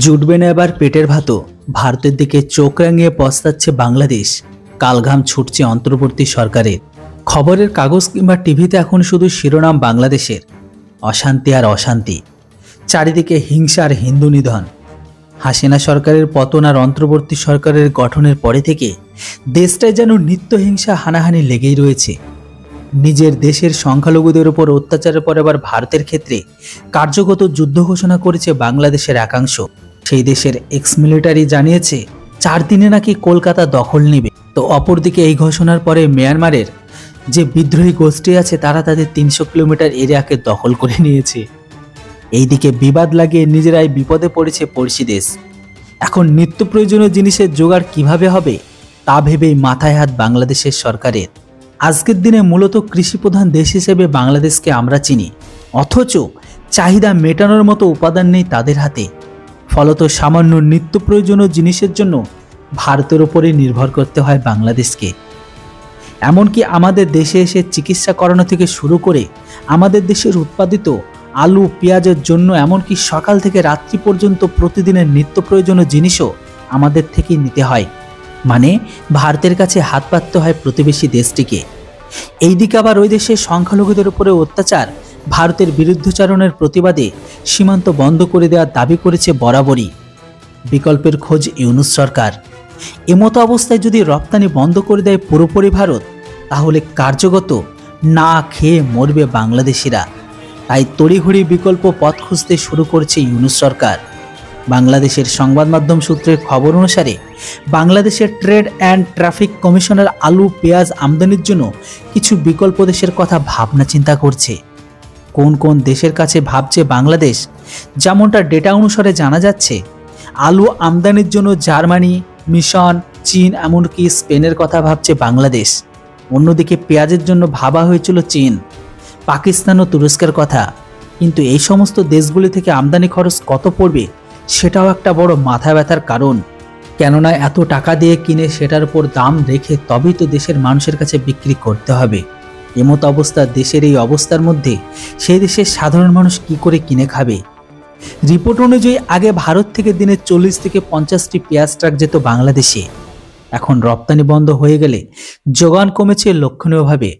জুটবে না এবার পেটের ভাতও। ভারতের দিকে চোখ রাঙিয়ে পস্তাচ্ছে বাংলাদেশ। কালঘাম ছুটছে অন্তর্বর্তী সরকারের। খবরের কাগজ কিংবা টিভিতে এখন শুধু শিরোনাম বাংলাদেশের অশান্তি আর অশান্তি, চারিদিকে হিংসা আর হিন্দু নিধন। হাসিনা সরকারের পতন আর অন্তর্বর্তী সরকারের গঠনের পরে থেকে দেশটায় যেন নিত্য হিংসা হানাহানি লেগেই রয়েছে। নিজের দেশের সংখ্যালঘুদের উপর অত্যাচারের পর এবার ভারতের ক্ষেত্রে কার্যগত যুদ্ধ ঘোষণা করেছে বাংলাদেশের একাংশ। সেই দেশের এক্স মিলিটারি জানিয়েছে 4 দিনে নাকি কলকাতা দখল নেবে। তো অপরদিকে এই ঘোষণার পরে মিয়ানমারের যে বিদ্রোহী গোষ্ঠী আছে তারা তাদের 300 কিলোমিটার এরিয়াকে দখল করে নিয়েছে। এইদিকে বিবাদ লাগিয়ে নিজেরাই বিপদে পড়েছে পড়শি দেশ। এখন নিত্য প্রয়োজনীয় জিনিসের জোগাড় কিভাবে হবে তা ভেবেই মাথায় হাত বাংলাদেশের সরকারের। আজকের দিনে মূলত কৃষিপ্রধান দেশ হিসেবে বাংলাদেশকে আমরা চিনি, অথচ চাহিদা মেটানোর মতো উপাদান নেই তাদের হাতে। ফলত সামান্য নিত্য প্রয়োজনীয় জিনিসের জন্য ভারতের উপরে নির্ভর করতে হয় বাংলাদেশকে। এমনকি আমাদের দেশে এসে চিকিৎসা করানো থেকে শুরু করে আমাদের দেশের উৎপাদিত আলু পেঁয়াজের জন্য এমনকি সকাল থেকে রাত্রি পর্যন্ত প্রতিদিনের নিত্য প্রয়োজনীয় জিনিসও আমাদের থেকেই নিতে হয়। মানে ভারতের কাছে হাত পাততে হয় প্রতিবেশী দেশটিকে। এইদিকে আবার ওই দেশের সংখ্যালঘুদের উপরে অত্যাচার, ভারতের বিরুদ্ধাচরণের প্রতিবাদে সীমান্ত বন্ধ করে দেওয়ার দাবি করেছে বরাবরই। বিকল্পের খোঁজ ইউনূস সরকার। এমতো অবস্থায় যদি রপ্তানি বন্ধ করে দেয় পুরোপুরি ভারত, তাহলে কার্যগত না খেয়ে মরবে বাংলাদেশিরা। তাই তড়িঘড়ি বিকল্প পথ খুঁজতে শুরু করেছে ইউনূস সরকার। বাংলাদেশের সংবাদ মাধ্যম সূত্রের খবর অনুসারে বাংলাদেশের ট্রেড অ্যান্ড ট্রাফিক কমিশনার আলু পেঁয়াজ আমদানির জন্য কিছু বিকল্প দেশের কথা ভাবনা চিন্তা করছে। কোন কোন দেশের কাছে ভাবছে বাংলাদেশ? যেমনটা ডেটা অনুসারে জানা যাচ্ছে, আলু আমদানির জন্য জার্মানি, মিশন, চীন, এমনকি স্পেনের কথা ভাবছে বাংলাদেশ। অন্যদিকে পেঁয়াজের জন্য ভাবা হয়েছিল চীন, পাকিস্তান ও তুরস্কের কথা। কিন্তু এই সমস্ত দেশগুলি থেকে আমদানি খরচ কত পড়বে সেটাও একটা বড় মাথা ব্যথার কারণ। কেননা এত টাকা দিয়ে কিনে সেটার উপর দাম রেখে তবেই তো দেশের মানুষের কাছে বিক্রি করতে হবে। এমতো অবস্থা, দেশের এই অবস্থার মধ্যে সেই দেশের সাধারণ মানুষ কি করে কিনে খাবে? রিপোর্ট অনুযায়ী আগে ভারত থেকে দিনে 40 থেকে 50টি পেঁয়াজ ট্রাক যেত বাংলাদেশে। এখন রপ্তানি বন্ধ হয়ে গেলে যোগান কমেছে লক্ষণীয়ভাবে।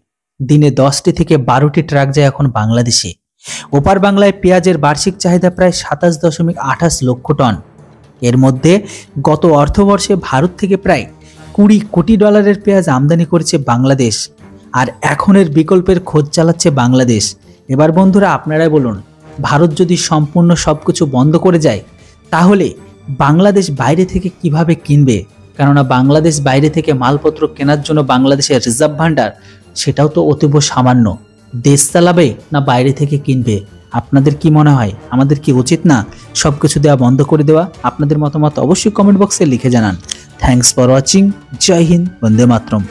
দিনে 10টি থেকে 12টি ট্রাক যায় এখন বাংলাদেশে। ওপার বাংলায় পেঁয়াজের বার্ষিক চাহিদা প্রায় 27.28 লক্ষ টন। এর মধ্যে গত অর্থবর্ষে ভারত থেকে প্রায় $20 কোটি পেঁয়াজ আমদানি করেছে বাংলাদেশ। আর এখনের বিকল্পের খোঁজ চালাচ্ছে বাংলাদেশ। এবার বন্ধুরা আপনারাই বলুন, ভারত যদি সম্পূর্ণ সবকিছু বন্ধ করে যায় তাহলে বাংলাদেশ বাইরে থেকে কিভাবে কিনবে? কেননা বাংলাদেশ বাইরে থেকে মালপত্র কেনার জন্য বাংলাদেশের রিজার্ভ ভান্ডার সেটাও তো অতীব সামান্য। দেশ চালাবে না বাইরে থেকে কিনবে? আপনাদের কি মনে হয়? আমাদের কি উচিত না সবকিছু দেওয়া বন্ধ করে দেওয়া? আপনাদের মতামত অবশ্যই কমেন্ট বক্সে লিখে জানান। Thanks for watching. জয় হিন্দ, বন্দে মাতরম।